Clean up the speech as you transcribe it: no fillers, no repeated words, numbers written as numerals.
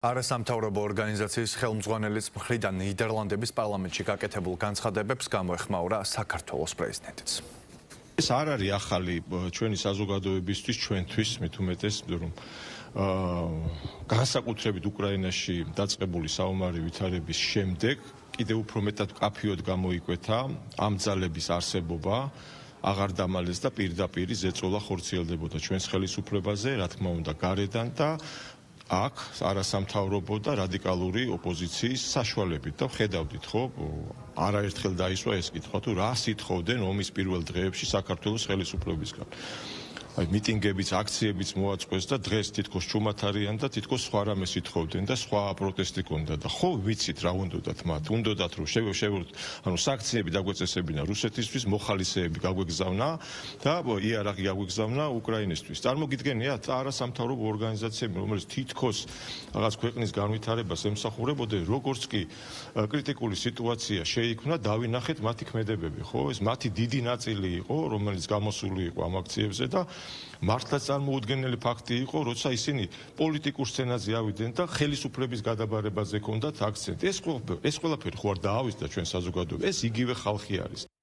არასამთავრობო ორგანიზაციის ხელმძღვანელის მხრიდან ნიდერლანდების პარლამენტში გაკეთებულ განცხადებებს გამოეხმაურა საქართველოს პრეზიდენტიც. ეს არ არის ახალი ჩვენი საზოგადოებისთვის, ჩვენთვის, მით უმეტეს, რომ განსაკუთრებით უკრაინაში დაწყებული საომარი ვითარების შემდეგ კიდევ უფრო მეტად კაფიოდ გამოიკვეთა ამ ძალების არსებობა, აღარ დამალეს და პირდაპირ ზეწოლა ხორციელდებოდა ჩვენს ხელისუფლებაზე, რა თქმა უნდა, გარედან და აქ არასამთავრობო და რადიკალური ოპოზიციის საშუალებით და ხედავდით, ხო, არაერთხელ დაისვა ეს კითხვა, თუ რა სითხოვდნენ ომის პირველ დღეებში საქართველოს ხელისუფლებისგან. Აი მიტინგებიც, აქციებიც მოაწყვეს და დღეს თითქოს ჩუმად არიან და თითქოს სხვა რამე სითხოვდნენ და სხვა პროტესტი ქონდა და ხო ვიცით რა უნდათ მათ. უნდათ რომ ანუ სანქციები დაგვეწესებინა რუსეთისთვის, მოხალისეები გაგვეგზავნა და იარაღი გაგვეგზავნა უკრაინისთვის. წარმოგიდგენიათ არასამთავრობო ორგანიზაციები, რომელიც თითქოს რაღაც ქვეყნის განვითარებას ემსახურებოდნენ, როგორც კი კრიტიკული სიტუაცია შეიქმნა, დავინახეთ მათი ქმედებები, ხო? ეს მათი დიდი ნაწილი იყო, რომელიც გამოსული იყო ამ აქციებზე და მართლაც წარმოუდგენელი ფაქტი იყო, როცა ისინი პოლიტიკურ სცენაზე ავიდნენ და ხელისუფლების გადაბარებაზე ჰქონდათ აქცენტი. ეს ყველაფერი ხო არ დაავიწყდა ჩვენ საზოგადოებას, ეს იგივე ხალხი არის.